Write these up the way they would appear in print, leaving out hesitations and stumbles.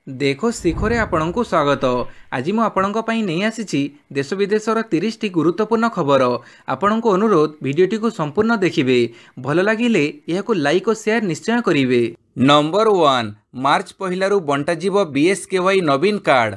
देखो शिखरे आपणଙ୍କୁ स्वागत। आज मु आपणଙ୍କ ପାଇଁ ନେଇ ଆସିଛି देश विदेशर 30 टी गुरुत्वपूर्ण खबर। आपणଙ୍କୁ अनुरोध भिडियोटी को संपूर्ण देखिए। भल लगिले यहाकु लाइक और शेयर निश्चय करिवे। नंबर 1 मार्च पहिलारू बंटाजिव बीएसकेवाई नवीन कार्ड।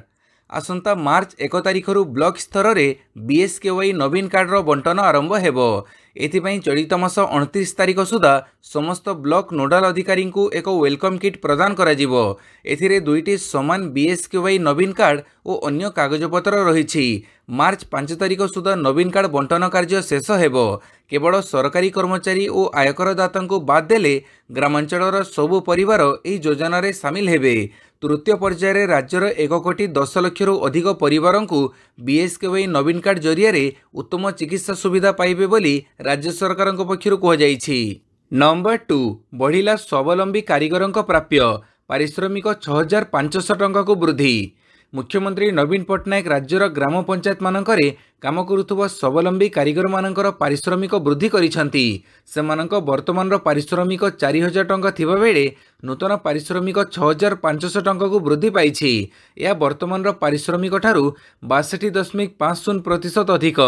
आसंता मार्च 1 तारिखरू ब्लॉक स्तर में बीएसकेवाई नवीन कार्डर बंटन आरंभ हेबो। एथिपाई चलित मास 29 तारिख सुधा समस्त ब्लॉक नोडाल अधिकारी को एक वेलकम किट प्रदान कराजिवो। एथिरे दुईटी समान बीएसकेवाई नवीन कार्ड और अन्य कागजपत्र रही। मार्च 5 तारिख सुधा नवीन कार्ड बंटन कार्य शेष हेबो। केवल सरकारी कर्मचारी और आयकरदाता को बाद देले ग्रामांचलर सबु परिवार एही योजना रे सामिल हेबे। तृतीय पर्यायर राज्यर 1,10,00,000 अधिक परिवार को बीएसकेवाई नवीन कार्ड जरिया उत्तम चिकित्सा सुविधा पाइबे बोली राज्य सरकार पक्षर कहुଯାଇଛି। नंबर 2 बढ़िला स्वावलंबी कारीगर प्राप्य। पारिश्रमिक 6,500 टंका को वृद्धि। मुख्यमंत्री नवीन पट्टनायक राज्यर ग्राम पंचायत मानकरे काम करुथुवा स्वावलंबी कारीगर मानकर पारिश्रमिक वृद्धि करिसेंती। सेमानक वर्तमान पारिश्रमिक 4,000 टंका थिबा बेले नूतन पारिश्रमिक 6,500 टंका को वृद्धि पाइछि। यह वर्तमान पारिश्रमिक ठारू 62.50% अधिक।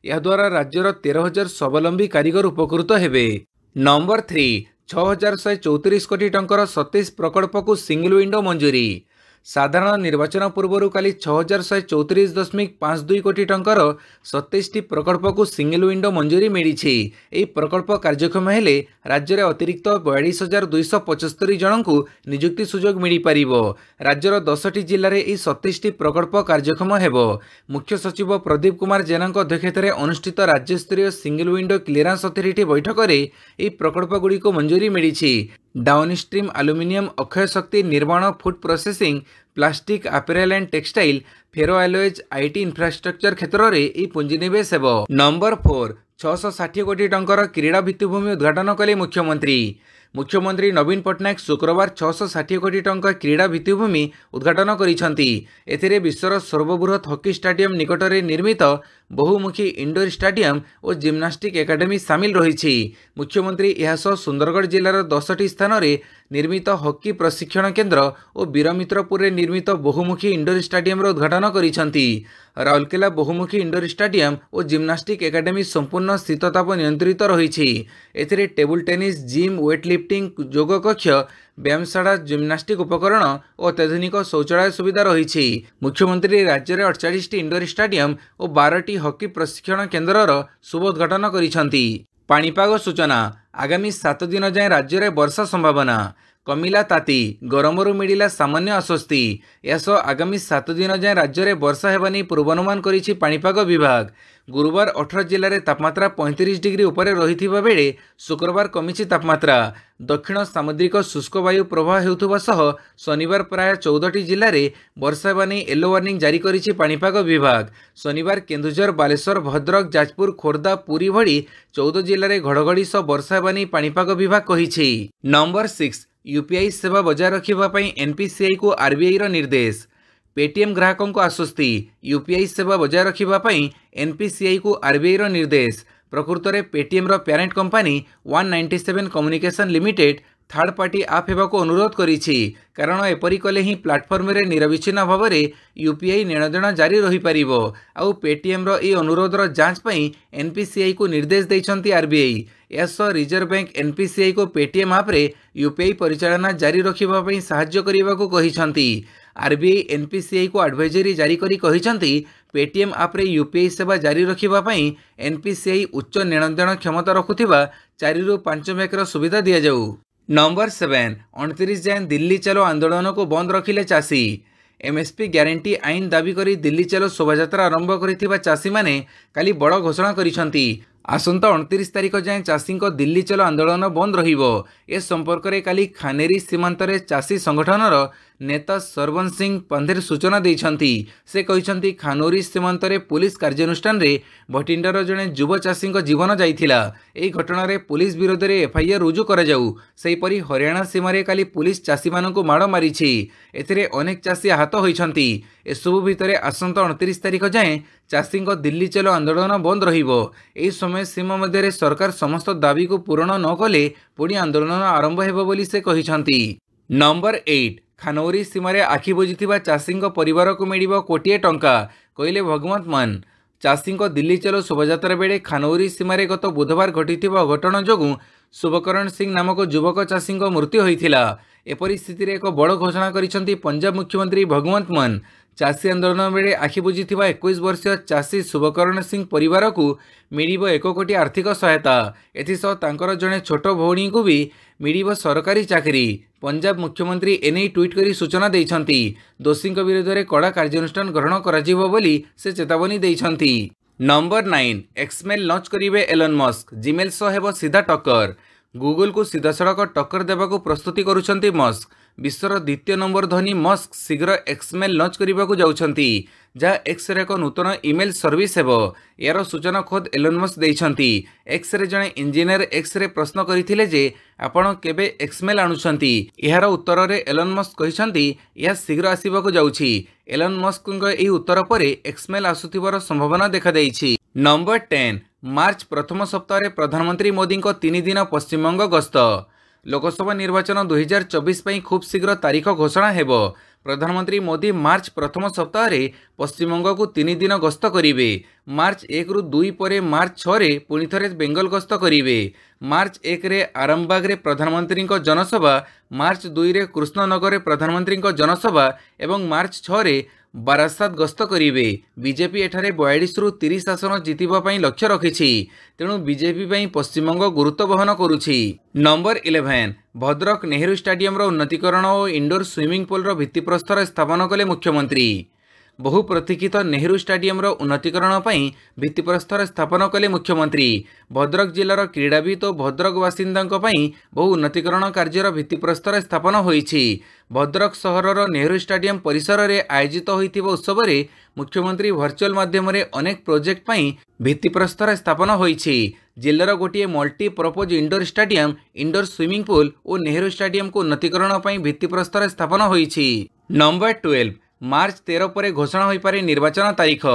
यह द्वारा राज्यर 13,000 स्वावलंबी कारीगर उपकृत हेबे। नंबर 3 6,134 कोटी टंकर 27 प्रकल्प को सिंगल विंडो मंजूरी। साधारण निर्वाचन पूर्व काली 6,134.52 कोटी टंकर 27 प्रकल्प को सिंगल विंडो मंजूरी मिली। यह प्रकल्प कार्यक्षम हेले राज्य में अतिरिक्त 42,275 जन को निजुक्ति सुजोग मिल पार। राज्यर 10टी जिले में 27 प्रकल्प कार्यक्षम हेबो। मुख्य सचिव प्रदीप कुमार जेना अध्यक्षतार अनुष्ठित राज्यस्तरीय सिंगल विंडो क्लीयरेंस अथॉरिटी बैठक में यह प्रकल्प गुड़िक मंजूरी मिली। डाउनस्ट्रीम आलुमिनियम अक्षय शक्ति निर्माण food processing plastic apparel and textile ferro alloys IT infrastructure क्षेत्र में यह पुंजीनिवेश हेबो। नंबर 4 660 कोटी टंकर क्रीड़ा भित्तिभूमि उद्घाटन कले मुख्यमंत्री नवीन पट्टनायक शुक्रवार 660 कोटी टंका क्रीड़ा भित्तिभूमि उद्घाटन करिसेंती। एथिरे विश्वर सर्वबृहत हॉकी स्टाडियम निकट में निर्मित बहुमुखी इंडोर स्टाडियम और जिम्नास्टिक एकाडेमी सामिल रही। मुख्यमंत्री यह सुंदरगढ़ जिलार 10टी स्थान में निर्मित हॉकी प्रशिक्षण केन्द्र और वीरमित्रपुर में निर्मित बहुमुखी इंडोर स्टाडियम उद्घाटन करिसेंती। राउरकेला बहुमुखी इंडोर स्टाडियम और जिम्नास्टिक एकाडेमी संपूर्ण शीतताप नियंत्रित रही। एथिरे table tennis gym weight lifting योग कक्ष व्यायामशाला जिम्नास्टिक उपकरण और अत्याधुनिक शौचालय सुविधा रही। मुख्यमंत्री राज्य में 48 इंडोर स्टाडियम और 12टी हॉकी प्रशिक्षण केन्द्र शुभ उद्घाटन करिसेंती। पाणीपाग सूचना आगामी 7 दिन जाए राज्य में वर्षा संभावना। कमिला ताती गरमरू मिलिला सामान्य आश्वस्ति। यह आगामी 7 दिन जाए राज्य में वर्षा हेबानी पूर्वानुमान करिछि पाणीपाग विभाग। गुरुवार 18 जिले में तापमात्रा 35 डिग्री उपरे रहिथिबा बेले शुक्रवार कमिछि तापमात्रा। दक्षिण सामुद्रिक शुष्क वायु प्रवाह हेउथुबा सह शनिवार प्राय 14टी जिले में वर्षा हेबानी येलो वार्निंग जारी करिछि पाणीपाग विभाग। शनिवार केन्दुझर बालेश्वर भद्रक जाजपुर खोर्धा पुरी भली 14 जिले में घड़घड़ी सह वर्षा हेबानी पाणीपाग विभाग कहिछि। नंबर 6 यूपीआई सेवा बजाय रखा एनपीसीआई को आरबीआई निर्देश। पेटीएम ग्राहकों को आश्वस्ति। यूपीआई सेवा बजाय रखा एनपीसीआई को आरबीआई निर्देश। प्रकृत में Paytm parent company 197 communication limited third party आप होगा अनुरोध करिछि। कारण एपरी कले ही प्लाटफर्म रे निरविच्छिन्न भाव में यूपीआई नेणदेण जारी रही पारिबो। आउ पेटीएम रो अनुरोधर जांच पई एनपीसीआई को निर्देश दैछंती आरबीआई। एसो रिजर्व बैंक एनपीसीआई को पेटीएम आप रे यूपीआई परिचालना जारी रखिबा पई सहाय्य करिबा को कहिसंती। आरबीआई एनपीसीआई को एडवाइजरी जारी करी कहिसंती पेटीएम आप रे यूपीआई सेवा जारी रखिबा पई एनपीसीआई उच्च नेणदेण क्षमता रखुथिबा 4 ରୁ 5 मेकर सुविधा दिया जाऊ। नंबर 7 29 जाए दिल्ली चलो आंदोलन को बंद रखिले चाषी। एमएसपी ग्यारंटी आईन दाबी करी दिल्ली चलो शोभायात्रा आरंभ करिथिबा चाषी माने काली बड़ घोषणा करिसंती। आसंता 29 तारिख जाए चाषी दिल्ली चलो आंदोलन बंद रहिबो। ए संपर्क में काली खानेरी सीमांत चाषी संगठनर नेता सरबन सिंह पंधेर सूचना देइछंती। से कहिसंती खानोरी सीमांत पुलिस कार्यानुष्ठान रे भटिंडार जड़े युव चाषी जीवन जाइथिला। एही घटना रे पुलिस विरोध में एफआईआर रुजु करा जाऊ। सेहीपरि हरियाणा सीमार काली पुलिस चाषी मानकु माड़ मारिछि। एथिरे अनेक चाषी आहत होइछंती। एसबु भितर आसंता 29 तारिख जाए चाषी दिल्ली चलो आंदोलन बंद रहिबो। एही समय सीमा मध्य सरकार समस्त दाबी को पूरण न कले पुणी आंदोलन आरंभ हेबो बोली से कहिसंती। नंबर 8 खानौरी सीमार आखि बुझिथिबा चाषी परिवार को मिलिब कोटिए टंका कहले भगवंत मान। चाषी दिल्ली चलो शोभायात्रा बेले खानौरी सीमार गत बुधवार घटिथिबा अघटन जोगु शुभकरण सिंह नामक युवक चाषी मृत्यु होइथिला। एपरि स्थिति एक बड़ घोषणा करिसेंति पंजाब मुख्यमंत्री भगवंत मान। चाषी आंदोलन बेले आखि बुझिथिबा 21 वर्षीय चाषी शुभकरण सिंह परिवार को मिलिब 1 कोटी आर्थिक सहायता। एथिसह तांकर जड़े छोट भौणी को भी मिलिब सरकारी चाकरी। पंजाब मुख्यमंत्री एने ट्वीट करी सूचना देइछंती। दोषी विरोध में कड़ा कार्यानुष्ठान ग्रहण कराजिबो बोली से चेतावनी देइछंती। नंबर 9 एक्समेल लॉन्च करिवे एलन मस्क। जीमेल सह हेबो सीधा टक्कर। गूगल को सीधा सड़क टक्कर देवाक प्रस्तुति करुछंती मस्क। विश्वर द्वितीय नंबर धनी मस्क शीघ्र एक्समेल लॉन्च करने जाउछंती, जहाँ एक्स रे एक नूतन इमेल सर्विस हेबो। यार सूचना खोद एलन मस्क देइछंती। एक्स रे जणे इंजीनियर एक्स रे प्रश्न करथिले जे आपण केबे एक्समेल आणुछंती। यार उत्तर रे एलन मस्क कहिसंती या शीघ्र आसीबाकू जाउछि। एलन मस्क एही उत्तर परे एक्समेल आसुथिबार संभावना देखा देइछि। नंबर 10 मार्च प्रथम सप्ताह में प्रधानमंत्री मोदी 3 दिन पश्चिमबंग गस्त। लोकसभा निर्वाचन 2024 पर खूब शीघ्र तारीख घोषणा हेबो। प्रधानमंत्री मोदी मार्च प्रथम सप्ताह में पश्चिमबंग को 3 दिन गस्त करिवे। मार्च 1 रु 2 पर मार्च 6 रे पुणी थरे बेंगल गस्त करिवे। मार्च 1 रे आरामबाग रे प्रधानमंत्री जनसभा, मार्च 2 रे कृष्णनगर रे प्रधानमंत्री जनसभा एवं मार्च 6 रे बारासात गस्त करिवे। बीजेपी एठारे 42 रु 30 आसन जितिबा पई लक्ष्य रखिछि, तेणु बीजेपी पई पश्चिमबंग गुरुत्व वहन करुछि। नंबर 11 भद्रक नेहरू स्टाडियम रो उन्नतीकरण और इंडोर स्विमिंग पूल रो भित्तिप्रस्तर स्थापन कले मुख्यमंत्री। बहु प्रतीक्षित नेहरू स्टाडियम रो उन्नतीकरण पई भित्तिप्रस्तर स्थापन कले मुख्यमंत्री। भद्रक जिलार क्रीड़ाविद और भद्रक बासिंदांक पई बहु उन्नतीकरण कार्यर भित्तिप्रस्तर स्थापन होईछि। भद्रक सहरर नेहरू स्टाडियम परिसर रे आयोजित होइथिबा उत्सव रे मुख्यमंत्री वर्चुअल माध्यम रे अनेक प्रोजेक्ट पई भित्तिप्रस्तर स्थापन होईछि। जिलार गोटे multipurpose indoor stadium, indoor swimming pool और नेहरू स्टाडियम को उन्नतीकरण पई भित्तिप्रस्तर स्थापन होईछि। नंबर 12 मार्च 13 पर घोषणा हो पारे निर्वाचन तारीख।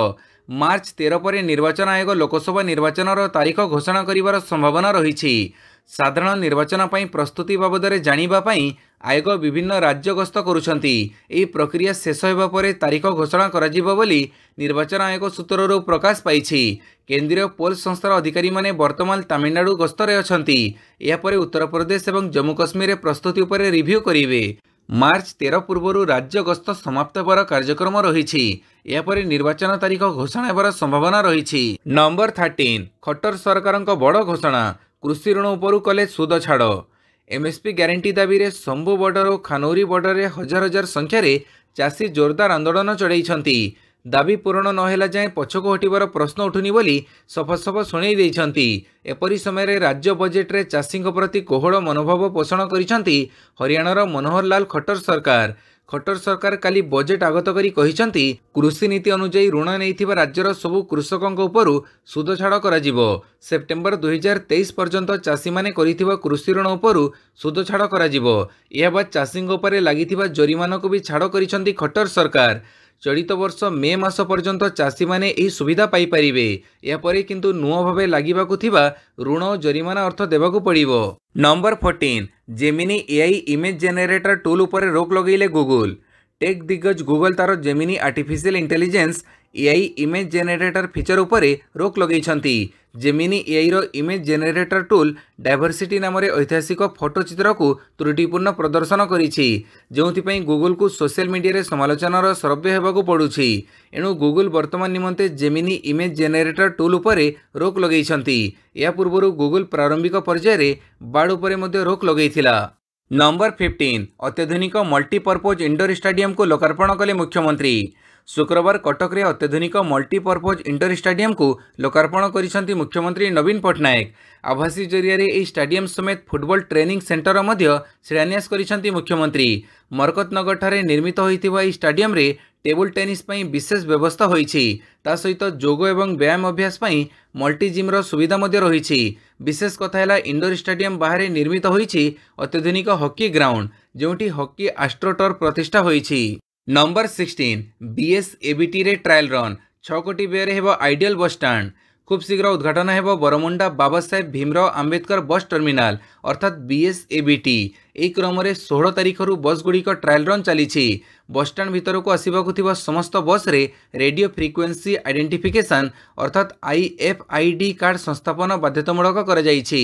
मार्च 13 पर निर्वाचन आयोग लोकसभा निर्वाचन तारीख घोषणा करिवार संभावना रही। साधारण निर्वाचन पई प्रस्तुति बाबद जानिबा पई आयोग विभिन्न राज्य गस्त करुछंती। एही प्रक्रिया शेष होबा परे तारीख घोषणा कराजिबो बोली निर्वाचन आयोग सूत्रରୁ प्रकाश पाइछि। केंद्रीय पोल संस्थार अधिकारी माने वर्तमान तमिलनाडु गस्तरे अछंती। या परे उत्तर प्रदेश एवं जम्मू कश्मीर रे प्रस्तुति उपरे रिव्यू करिवे। मार्च 13 पूर्व राज्य गस्त समाप्त होबार कार्यक्रम रही। यापर निर्वाचन तारीख घोषणा होबार संभावना रही। नंबर 13 खट्टर सरकार बड़ घोषणा। कृषि ऋण उपरू कले सुद छाड़। एमएसपी ग्यारंटी दाबी रे शंभु बॉर्डर और खानौरी बॉर्डर रे हजार हजार संख्यार चाषी जोरदार आंदोलन चढ़ाई। दाबी पूरण नहेला जाए पछको हटिबार प्रश्न उठुनी बोली सफा शुणाई देइछंती। एपरी समय राज्य बजेट रे चाषी प्रति कोहड़ मनोभाव पोषण करिसंती हरियाणार मनोहर लाल खट्टर सरकार। खट्टर सरकार काली बजेट आगत करी कहिसंती कृषि नीति अनुଯାयी ऋण नैथिबा राज्यर सबु कृषकक उपरु सुद छाड़ कराजिबो। सेप्टेम्बर 2023 पर्यंत चाषी माने करिथिबा कृषि ऋण उपरु सुद छाड़ कराजिबो। या बाद चाषी उपरे लागिथिबा जरिमाना को भी छाड़ करिसंती खट्टर सरकार। चलित वर्ष मे मास पर्यंत चाषी माने एही सुविधा पाई परिबे। या परे किंतु नुआ भावे लागिबाकु थिबा ऋण और जरिमाना अर्थ देबाकु पड़िबो। Number 14 Gemini AI image generator tool उपरे रोक लगेले गूगल। टेक दिग्गज गूगल तार Gemini artificial intelligence AI image generator feature उपरे रोक लगेइछंती। जेमिनी एआई रो इमेज जेनेरेटर टूल डायवर्सिटी नाम ऐतिहासिक फोटोचित्र को त्रुटिपूर्ण प्रदर्शन करिछि, जोंथिपई गूगल को सोशल मीडिया रे समालोचनार सरव्य हेबाकू पड़ुछि। एणु गूगल वर्तमान निमंते जेमिनी इमेज जेनेरेटर टूल उपरे रोक लगेइछंती। या पूर्व गूगल प्रारंभिक पर्यायर रे बाड़ उपरे मध्ये रोक लगेइथिला। नंबर 15 अत्याधुनिक मल्टीपर्पज इंडोर स्टाडियम को लोकार्पण कले मुख्यमंत्री। शुक्रवार कटक रे अत्याधुनिक मल्टीपर्पज इंडोर स्टाडियम को लोकार्पण करिसंती मुख्यमंत्री नवीन पट्टनायक। आभासी जरिया रे एही स्टाडियम समेत फुटबॉल ट्रेनिंग सेंटर मध्य शिलान्यास करिसंती मुख्यमंत्री। मरकतनगर ठारे निर्मित होइथिबा एही स्टाडियम रे टेबल टेनिस पई विशेष व्यवस्था होइछि। ता सहित जोग एवं व्यायाम अभ्यास पई मल्टी जिम रो सुविधा मध्य रहिछि। विशेष कथा है इंडोर स्टाडियम बाहर निर्मित होइछि अत्याधुनिक हॉकी ग्राउंड, जोंठी हॉकी एस्ट्रोटर्फ प्रतिष्ठा होइछि। नंबर 16 बीएसएबीटी रे ट्रायल रन 6 कोटी व्यय हेबो आइडियल बस स्टैंड। खूब शीघ्र उद्घाटन हेबो बरमुंडा बाबा साहेब भीमराव आंबेडकर बस टर्मिनाल अर्थात बीएसएबीटी। ଏହି କ୍ରମରେ 16 ତାରିଖରୁ ବସ୍ଗୁଡ଼ିକ ଟ୍ରାଏଲ୍ ରନ୍ ଚାଲିଛି। ବସ୍ଷ୍ଟାଣ୍ଡ ଭିତରକୁ ଆସିବାକୁ ଥିବା ସମସ୍ତ ବସ୍ରେ ରେଡିଓ ଫ୍ରିକ୍ୱେନ୍ସି ଆଇଡେଣ୍ଟିଫିକେସନ୍ ଅର୍ଥାତ୍ IFID କାର୍ଡ ସଂସ୍ଥାପନ ବାଧ୍ୟତାମୂଳକ କରାଯାଇଛି।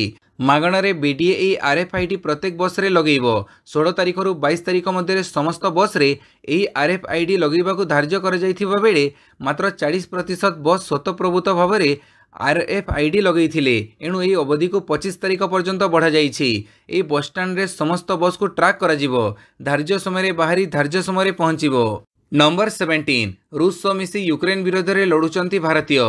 ମାଗଣାରେ ବିଡିଏ ଏହି RFID ପ୍ରତ୍ୟେକ ବସ୍ରେ ଲଗାଇବ। 16 ତାରିଖରୁ 22 ତାରିଖ ମଧ୍ୟରେ ସମସ୍ତ ବସ୍ରେ ଏହି RFID ଲଗାଇବାକୁ ଧାର୍ଯ୍ୟ କରାଯାଇଥିବା ବେଳେ ମାତ୍ର 40% ବସ୍ ସ୍ୱତଃପ୍ରବୃତ୍ତ ଭାବରେ RFID ଲଗାଇଥିଲେ। ଏଣୁ ଏହି ଅବଧିକୁ 25 ତାରିଖ ପର୍ଯ୍ୟନ୍ତ ବଢ଼ାଯାଇଛି। ଏହି ବସ୍ଷ୍ଟାଣ୍ଡରେ ସମସ୍ତ ବସ୍କୁ ଟ୍ରାକ୍ କରାଯିବ। ଧାର୍ଯ୍ୟ ସମୟରେ ବାହାରି ଧାର୍ଯ୍ୟ ସମୟରେ ପହଞ୍ଚିବ। ନମ୍ବର 17 ରୁଷ ସହ ମିଶି ୟୁକ୍ରେନ୍ ବିରୋଧରେ ଲଢ଼ୁଛନ୍ତି ଭାରତୀୟ।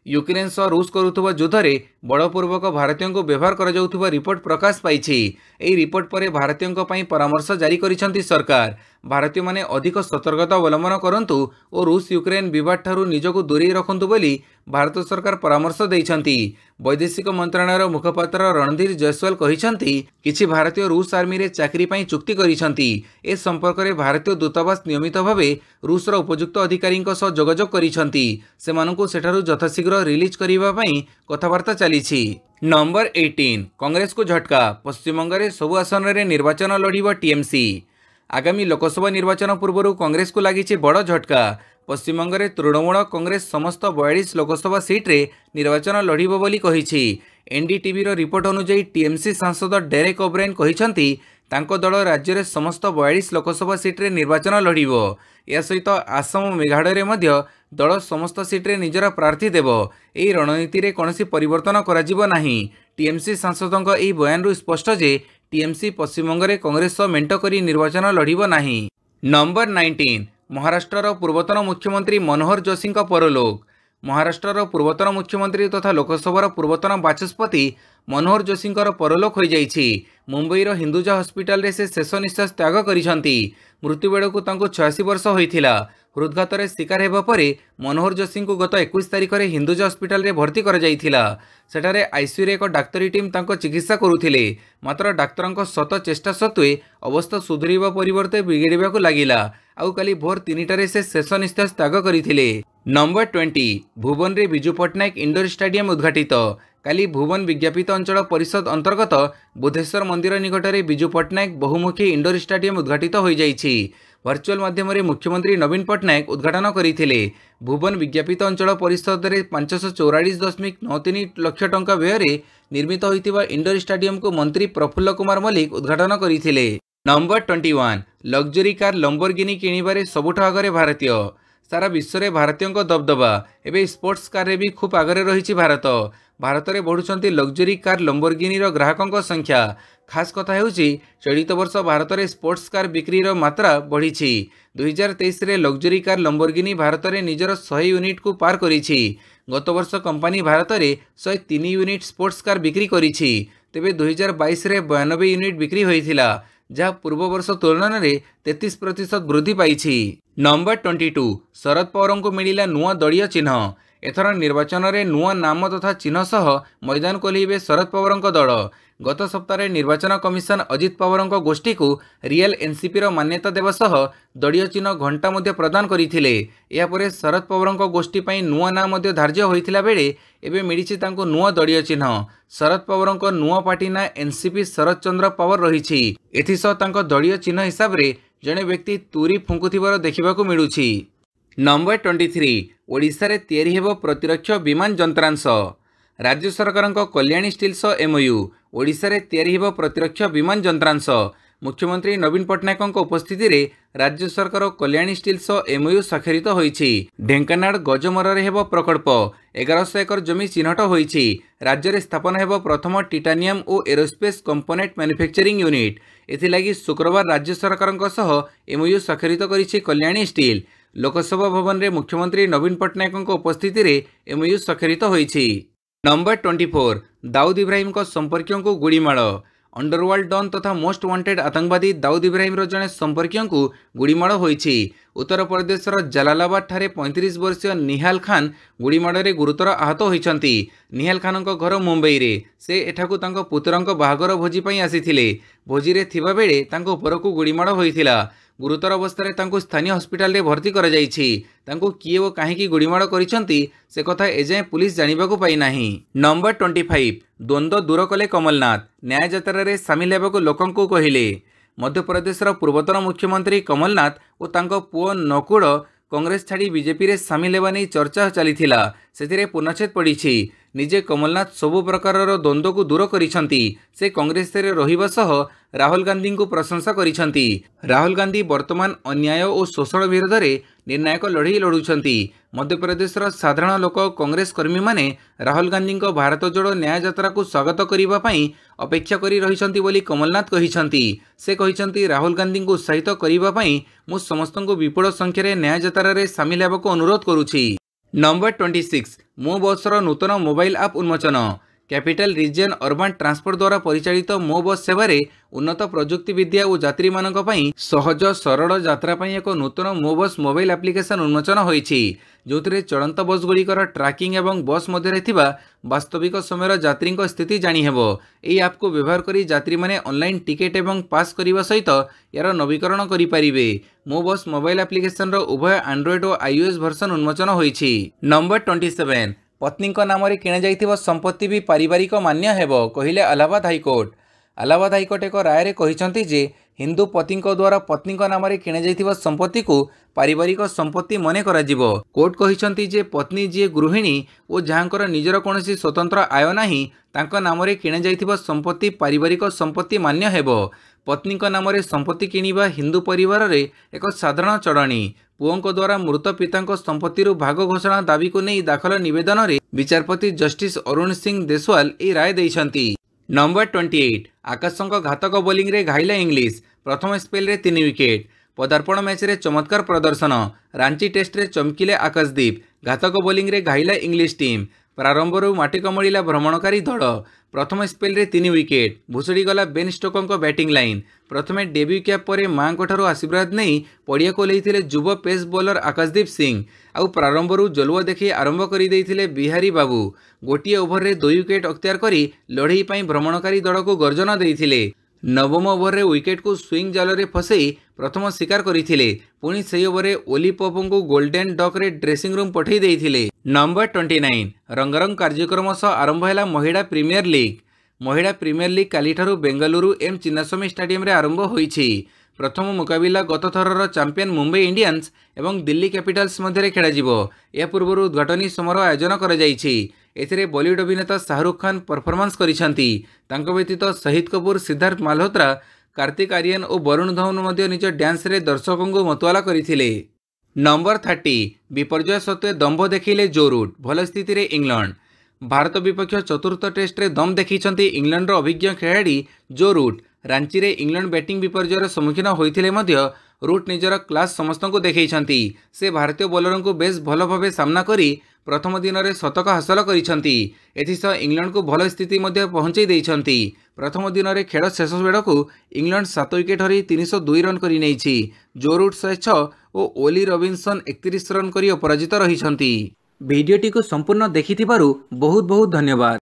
ୟୁକ୍ରେନ୍ ସହ ରୁଷ କରୁଥିବା ଯୁଦ୍ଧରେ ବଳପୂର୍ବକ ଭାରତୀୟଙ୍କୁ ବ୍ୟବହାର କରାଯାଉଥିବା ରିପୋର୍ଟ ପ୍ରକାଶ ପାଇଛି। ଏହି ରିପୋର୍ଟ ପରେ ଭାରତୀୟଙ୍କ ପାଇଁ ପରାମର୍ଶ ଜାରି କରିଛନ୍ତି ସରକାର। ଭାରତୀୟମାନେ ଅଧିକ ସତର୍କତା ଅବଲମ୍ବନ କରନ୍ତୁ ଓ ରୁଷ ୟୁକ୍ରେନ୍ ବିବାଦଠାରୁ ନିଜକୁ ଦୂରେଇ ରଖନ୍ତୁ ବୋଲି ଭାରତ ସରକାର ପରାମର୍ଶ ଦେଇଛନ୍ତି। ବୈଦେଶିକ ମନ୍ତ୍ରଣାଳୟର ମୁଖପାତ୍ର ରଣଧୀର ଜୟସ୍ୱାଲ କହିଛନ୍ତି, କିଛି ଭାରତୀୟ ରୁଷ ଆର୍ମିରେ ଚାକିରି ପାଇଁ ଚୁକ୍ତି କରିଛନ୍ତି। ଏ ସମ୍ପର୍କରେ ଭାରତୀୟ ଦୂତାବାସ ନିୟମିତ ଭାବେ ରୁଷର ଉପଯୁକ୍ତ ଅଧିକାରୀଙ୍କ ସହ ଯୋଗାଯୋଗ କରିଛନ୍ତି। ସେମାନଙ୍କୁ ସେଠାରୁ ଯଥାଶୀଘ୍ର ରିଲିଜ୍ କରିବା ପାଇଁ କଥାବାର୍ତ୍ତା ଚାଲିଛି। ନମ୍ବର 18 କଂଗ୍ରେସକୁ ଝଟକା। ପଶ୍ଚିମବଙ୍ଗରେ ସବୁ ଆସନରେ ନିର୍ବାଚନ ଲଢ଼ିବ ଟିଏମ୍ସି। ଆଗାମୀ ଲୋକସଭା ନିର୍ବାଚନ ପୂର୍ବରୁ କଂଗ୍ରେସକୁ ଲାଗିଛି ବଡ଼ ଝଟକା। ପଶ୍ଚିମବଙ୍ଗରେ ତୃଣମୂଳ କଂଗ୍ରେସ ସମସ୍ତ 42 ଲୋକସଭା ସିଟ୍ରେ ନିର୍ବାଚନ ଲଢ଼ିବ ବୋଲି କହିଛି। ଏନ୍ଡିଟିଭିର ରିପୋର୍ଟ ଅନୁଯାୟୀ ଟିଏମ୍ସି ସାଂସଦ ଡେରେକ୍ ଓବ୍ରାଏନ୍ କହିଛନ୍ତି ତାଙ୍କ ଦଳ ରାଜ୍ୟରେ ସମସ୍ତ 42 ଲୋକସଭା ସିଟ୍ରେ ନିର୍ବାଚନ ଲଢ଼ିବ। ଏହା ସହିତ ଆସାମ ଓ ମେଘାଳୟରେ ମଧ୍ୟ ଦଳ ସମସ୍ତ ସିଟ୍ରେ ନିଜର ପ୍ରାର୍ଥୀ ଦେବ। ଏହି ରଣନୀତିରେ କୌଣସି ପରିବର୍ତ୍ତନ କରାଯିବ ନାହିଁ। ଟିଏମ୍ସି ସାଂସଦଙ୍କ ଏହି ବୟାନରୁ ସ୍ପଷ୍ଟ ଯେ ଟିଏମ୍ସି ପଶ୍ଚିମବଙ୍ଗରେ କଂଗ୍ରେସ ସହ ମେଣ୍ଟ କରି ନିର୍ବାଚନ ଲଢ଼ିବ ନାହିଁ। ନମ୍ବର 19 ମହାରାଷ୍ଟ୍ରର ପୂର୍ବତନ ମୁଖ୍ୟମନ୍ତ୍ରୀ ମନୋହର ଯୋଶୀଙ୍କ ପରଲୋକ। ମହାରାଷ୍ଟ୍ରର ପୂର୍ବତନ ମୁଖ୍ୟମନ୍ତ୍ରୀ ତଥା ଲୋକସଭାର ପୂର୍ବତନ ବାଚସ୍ପତି ମନୋହର ଯୋଶୀଙ୍କର ପରଲୋକ ହୋଇଯାଇଛି। ମୁମ୍ବାଇର ହିନ୍ଦୁଜା ହସ୍ପିଟାଲରେ ସେ ଶେଷ ନିଶ୍ୱାସ ତ୍ୟାଗ କରିଛନ୍ତି। ମୃତ୍ୟୁ ବେଳକୁ ତାଙ୍କୁ 86 ବର୍ଷ ହୋଇଥିଲା। ହୃଦଘାତରେ ଶିକାର ହେବା ପରେ ମନୋହର ଯୋଶୀଙ୍କୁ ଗତ 21 ତାରିଖରେ ହିନ୍ଦୁଜା ହସ୍ପିଟାଲରେ ଭର୍ତ୍ତି କରାଯାଇଥିଲା। ସେଠାରେ ଆଇସିୟୁରେ ଏକ ଡାକ୍ତରୀ ଟିମ୍ ତାଙ୍କ ଚିକିତ୍ସା କରୁଥିଲେ। ମାତ୍ର ଡାକ୍ତରଙ୍କ ଶତ ଚେଷ୍ଟା ସତ୍ତ୍ୱେ ଅବସ୍ଥା ସୁଧୁରିବା ପରିବର୍ତ୍ତେ ବିଗିଡ଼ିବାକୁ ଲାଗିଲା। ଆଉ କାଲି ଭୋର 3ଟାରେ ସେ ଶେଷ ନିଶ୍ୱାସ ତ୍ୟାଗ କରିଥିଲେ। ନମ୍ବର 20 ଭୁବନରେ ବିଜୁ ପଟ୍ଟନାୟକ ଇଣ୍ଡୋର ଷ୍ଟାଡିୟମ ଉଦ୍ଘାଟିତ। କାଲି ଭୁବନ ବିଜ୍ଞାପିତ ଅଞ୍ଚଳ ପରିଷଦ ଅନ୍ତର୍ଗତ ବୁଧେଶ୍ୱର ମନ୍ଦିର ନିକଟରେ ବିଜୁ ପଟ୍ଟନାୟକ ବହୁମୁଖୀ ଇଣ୍ଡୋର ଷ୍ଟାଡିୟମ ଉଦ୍ଘାଟିତ ହୋଇଯାଇଛି। ଭର୍ଚୁଆଲ ମାଧ୍ୟମରେ ମୁଖ୍ୟମନ୍ତ୍ରୀ ନବୀନ ପଟ୍ଟନାୟକ ଉଦ୍ଘାଟନ କରିଥିଲେ। ଭୁବନ ବିଜ୍ଞାପିତ ଅଞ୍ଚଳ ପରିଷଦରେ 544.93 ଲକ୍ଷ ଟଙ୍କା ବ୍ୟୟରେ ନିର୍ମିତ ହୋଇଥିବା ଇଣ୍ଡୋର ଷ୍ଟାଡିୟମକୁ ମନ୍ତ୍ରୀ ପ୍ରଫୁଲ୍ଲ କୁମାର ମଲ୍ଲିକ ଉଦ୍ଘାଟନ କରିଥିଲେ। ନମ୍ବର 21 ଲକ୍ଜରୀ କାର ଲମ୍ବରଗିନି କିଣିବାରେ ସବୁଠୁ ଆଗରେ ଭାରତୀୟ। ସାରା ବିଶ୍ୱରେ ଭାରତୀୟଙ୍କ ଦବଦବା। ଏବେ ସ୍ପୋର୍ଟସ କାରରେ ବି ଖୁବ୍ ଆଗରେ ରହିଛି ଭାରତ। ଭାରତରେ ବଢ଼ୁଛନ୍ତି ଲକ୍ଜରୀ କାର ଲମ୍ବରଗିନିର ଗ୍ରାହକଙ୍କ ସଂଖ୍ୟା। ଖାସ୍ କଥା ହେଉଛି ଚଳିତ ବର୍ଷ ଭାରତରେ ସ୍ପୋର୍ଟସ କାର ବିକ୍ରିର ମାତ୍ରା ବଢ଼ିଛି। 2023ରେ ଲକ୍ଜରୀ କାର ଲମ୍ବରଗିନି ଭାରତରେ ନିଜର 100 ୟୁନିଟ୍କୁ ପାର କରିଛି। ଗତ ବର୍ଷ କମ୍ପାନୀ ଭାରତରେ 103 ୟୁନିଟ୍ ସ୍ପୋର୍ଟସ କାର ବିକ୍ରି କରିଛି। ତେବେ 2022ରେ 92 ୟୁନିଟ୍ ବିକ୍ରି ହୋଇଥିଲା, ଯାହା ପୂର୍ବ ବର୍ଷ ତୁଳନାରେ 33% ବୃଦ୍ଧି ପାଇଛି। ନମ୍ବର 22 ଶରଦ ପାୱାରଙ୍କୁ ମିଳିଲା ନୂଆ ଦଳୀୟ ଚିହ୍ନ। ଏଥର ନିର୍ବାଚନରେ ନୂଆ ନାମ ତଥା ଚିହ୍ନ ସହ ମଇଦାନକୁ ଓହ୍ଲାଇବେ ଶରଦ ପାୱାରଙ୍କ ଦଳ। ଗତ ସପ୍ତାହରେ ନିର୍ବାଚନ କମିଶନ ଅଜିତ ପାୱାରଙ୍କ ଗୋଷ୍ଠୀକୁ ରିଏଲ ଏନ୍ସିପିର ମାନ୍ୟତା ଦେବା ସହ ଦଳୀୟ ଚିହ୍ନ ଘଣ୍ଟା ମଧ୍ୟ ପ୍ରଦାନ କରିଥିଲେ। ଏହାପରେ ଶରଦ ପାୱାରଙ୍କ ଗୋଷ୍ଠୀ ପାଇଁ ନୂଆ ନାଁ ମଧ୍ୟ ଧାର୍ଯ୍ୟ ହୋଇଥିଲା ବେଳେ ଏବେ ମିଳିଛି ତାଙ୍କୁ ନୂଆ ଦଳୀୟ ଚିହ୍ନ। ଶରଦ ପାୱାରଙ୍କ ନୂଆ ପାର୍ଟି ନାଁ ଏନ୍ସିପି ଶରଦ ଚନ୍ଦ୍ର ପାୱାର ରହିଛି। ଏଥିସହ ତାଙ୍କ ଦଳୀୟ ଚିହ୍ନ ହିସାବରେ ଜଣେ ବ୍ୟକ୍ତି ତୁରୀ ଫୁଙ୍କୁଥିବାର ଦେଖିବାକୁ ମିଳୁଛି। ନମ୍ବର 23 ଓଡ଼ିଶାରେ ତିଆରି ହେବ ପ୍ରତିରକ୍ଷା ବିମାନ ଯନ୍ତ୍ରାଂଶ। ରାଜ୍ୟ ସରକାରଙ୍କ କଲ୍ୟାଣୀ ଷ୍ଟିଲ୍ ସହ MOU। ଓଡ଼ିଶାରେ ତିଆରି ହେବ ପ୍ରତିରକ୍ଷା ବିମାନ ଯନ୍ତ୍ରାଂଶ। ମୁଖ୍ୟମନ୍ତ୍ରୀ ନବୀନ ପଟ୍ଟନାୟକଙ୍କ ଉପସ୍ଥିତିରେ ରାଜ୍ୟ ସରକାର କଲ୍ୟାଣୀ ଷ୍ଟିଲ୍ ସହ MOU ସ୍ୱାକ୍ଷରିତ ହୋଇଛି। ଢେଙ୍କାନାଳ ଗଜମରାରେ ହେବ ପ୍ରକଳ୍ପ। 1100 ଏକର ଜମି ଚିହ୍ନଟ ହୋଇଛି। ରାଜ୍ୟରେ ସ୍ଥାପନ ହେବ ପ୍ରଥମ ଟିଟାନିୟମ୍ ଓ ଏରୋସ୍ପେସ୍ କମ୍ପୋନେଣ୍ଟ ମ୍ୟାନୁଫ୍ୟାକ୍ଚରିଂ ୟୁନିଟ୍। ଏଥିଲାଗି ଶୁକ୍ରବାର ରାଜ୍ୟ ସରକାରଙ୍କ ସହ MOU ସ୍ୱାକ୍ଷରିତ କରିଛି କଲ୍ୟାଣୀ ଷ୍ଟିଲ୍। ଲୋକସଭା ଭବନରେ ମୁଖ୍ୟମନ୍ତ୍ରୀ ନବୀନ ପଟ୍ଟନାୟକଙ୍କ ଉପସ୍ଥିତିରେ MOU ସ୍ୱାକ୍ଷରିତ ହୋଇଛି। ନମ୍ବର 24 ଦାଉଦ ଇବ୍ରାହିମଙ୍କ ସମ୍ପର୍କୀୟଙ୍କୁ ଗୁଳିମାଡ଼। ଅଣ୍ଡରୱାର୍ଲ୍ଡ ଡନ୍ ତଥା ମୋଷ୍ଟ ୱାଣ୍ଟେଡ୍ ଆତଙ୍କବାଦୀ ଦାଉଦ ଇବ୍ରାହିମର ଜଣେ ସମ୍ପର୍କୀୟଙ୍କୁ ଗୁଳିମାଡ଼ ହୋଇଛି। ଉତ୍ତରପ୍ରଦେଶର ଜାଲାଲାବାଦଠାରେ 35 ବର୍ଷୀୟ ନିହାଲ ଖାନ୍ ଗୁଳିମାଡ଼ରେ ଗୁରୁତର ଆହତ ହୋଇଛନ୍ତି। ନିହାଲ ଖାନଙ୍କ ଘର ମୁମ୍ବାଇରେ। ସେ ଏଠାକୁ ତାଙ୍କ ପୁତ୍ରଙ୍କ ବାହାଘର ଭୋଜି ପାଇଁ ଆସିଥିଲେ। ଭୋଜିରେ ଥିବାବେଳେ ତାଙ୍କ ଉପରକୁ ଗୁଳିମାଡ଼ ହୋଇଥିଲା। ଗୁରୁତର ଅବସ୍ଥାରେ ତାଙ୍କୁ ସ୍ଥାନୀୟ ହସ୍ପିଟାଲରେ ଭର୍ତ୍ତି କରାଯାଇଛି। ତାଙ୍କୁ କିଏ ଓ କାହିଁକି ଗୁଳିମାଡ଼ କରିଛନ୍ତି ସେ କଥା ଏଯାଏଁ ପୁଲିସ ଜାଣିବାକୁ ପାଇନାହିଁ। ନମ୍ବର 25 द्वंद्व दूर कले कमलनाथ न्याय यात्रा सामिल होगा लोकंकु कहिले। मध्यप्रदेशर पूर्वतन मुख्यमंत्री कमलनाथ और तांको पुओ नकुड़ कांग्रेस छाड़ी बीजेपी रे सामिल होगा नहीं चर्चा चलीथिला। से पूर्णछेद पड़ी। निजे कमलनाथ सबु प्रकार द्वंद्व को दूर करिसंती। से कांग्रेस रे रहिबा सह राहुल गांधी को प्रशंसा करिसंती। राहुल गांधी वर्तमान अन्याय और शोषण विरोध में निर्णायक लड़ई लड़ुछंती। मध्यप्रदेशर साधारण लोक कांग्रेस कर्मी माने राहुल गांधी को भारत जोड़ो न्याय यात्रा को स्वागत करिबा पई अपेक्षा करी रहिसंती बोली कमलनाथ कहिसंती। से कहिसंती राहुल गांधी को उत्साहित करिबा पई मु समस्त को विपुल संख्यार न्याय यात्रा रे सामिल होगा अनुरोध करुछि। नंबर 26 मो बसर नूतन मोबाइल आप उन्मोचन। कैपिटल रीजन अर्बन ट्रांसपोर्ट द्वारा परिचालित मो बस सेवारे उन्नत प्रजुक्ति विद्या और यात्री मानक पई सहज सरल यात्रा पई एक नूतन मो बस मोबाइल एप्लिकेशन उन्मोचन होईछि। जोथिरे चलंत बस गुड़िकर ट्रैकिंग एवं बस मध्य थिबा वास्तविक समय यात्री स्थिति जानी हेबो। एई ऐप को व्यवहार करी यात्री माने ऑनलाइन टिकेट एवं पास करने सहित यार नवीकरण करि परिबे। मो बस मोबाइल एप्लिकेशन रो उभय एंड्रॉइड और iOS वर्जन उन्मोचन होईछि। नंबर 27 पत्नी नाम किणा जाइथिबा संपत्ति भी पारिवारिक मान्य हेबो कहिले इलाहाबाद हाईकोर्ट। इलाहाबाद हाईकोर्ट एक राय कहिसंती जे हिंदू पति द्वारा पत्नी नाम किणा जाइथिबा संपत्ति को पारिवारिक संपत्ति मने कराजिबो। कोर्ट कहिसंती जे पत्नी जी गृहिणी और जहाँकर निजर कोनोसी स्वतंत्र आय नाही तांको नाम किणा जाइथिबा संपत्ति पारिवारिक संपत्ति मान्य हेबो। पत्नी नाम संपत्ति किनिबा हिंदू परिवार रे एक साधारण चलणी। पुओं द्वारा मृत पिता संपत्ति भाग घोषणा दाबी को नहीं दाखल नवेदन में विचारपति जस्टिस अरुण सिंह देशवाल ए राय देइछंती। नंबर 28 आकाशंक घातक बोलिंग रे घाइला इंग्लिश। प्रथम स्पेल रे 3 विकेट। पदार्पण मैच रे चमत्कार प्रदर्शन। रांची टेस्ट रे चमकिले आकाशदीप। घातक बोलिंग रे घाइला इंग्लिश टीम। प्रारंभरू माटी कमड़िला भ्रमणकारी दल। प्रथम स्पेल रे 3 विकेट। भुसुड़ी गला बेन स्टोकंक बैटिंग लाइन। प्रथमे डेब्यू कैप पर मां आशीर्वाद नहीं पड़िया को लेते युव पेस बॉलर आकाशदीप सिंह आउ प्रारंभरू जलुआ देखी आरंभ कर बिहारी बाबू। गोटे ओभर रे 2 विकेट अख्तियार करी लड़ई पाई भ्रमणकारी दल को गर्जन देइथिले। नवम ओभर रे विकेट को स्विंग जाल रे फसई प्रथम शिकार करथिले। पुणी से ओभर रे ओली पॉप को गोल्डन डक रे ड्रेसिंग रूम पठई देइथिले। नंबर 29 रंगारंग कार्यक्रम सह आरंभ है महिला प्रीमियर लीग। महिला प्रीमियर लीग कालीठारू बेंगलुरु एम चिन्नास्वामी स्टेडियम रे आरंभ होईछि। प्रथम मुकाबिला गत थरर चैंपियन मुंबई इंडियंस एवं दिल्ली कैपिटल्स मध्य खेलाजिबो। या पूर्व उद्घाटनी समारोह आयोजन करा जायछि। एथिरे बॉलीवुड अभिनेता शाहरुख खान परफॉर्मेंस करिसंती। तांको व्यतीत शहीद कपूर, सिद्धार्थ मल्होत्रा, कार्तिक आर्यन और वरुण धवन मध्य निज डांस रे दर्शकों को मतवाला करथिले। नंबर 30 विपर्जय सत्वे दंभ देखिले जो रूट। भल स्थिति रे इंग्लैंड। भारत विपक्ष चतुर्थ टेस्ट रे दम देखिछंती इंग्लैंड रो अभिज्ञ खिलाड़ी जो रूट। रांची रे इंग्लैंड बैटिंग विपर्जयर सम्मुखीन होइथिले मध्य रूट निजर क्लास समस्त को देखैछंती। से भारतीय बॉलर को बेस भल भाव सामना करी प्रथम दिन में शतक हासिल करिसंती। एथिसह इंग्लैंड को भल स्थिति मध्य पहुंचाई देइछंती। प्रथम दिन में खेल शेष बेड़ू इंग्लैंड 7 विकेट हरी 302 रन करि नेइछि। जो रूट 106 और ओली रॉबिन्सन 31 रन करी अपराजित रहिसंती। भिडियोटी को संपूर्ण देखिथिबारु बहुत बहुत धन्यवाद।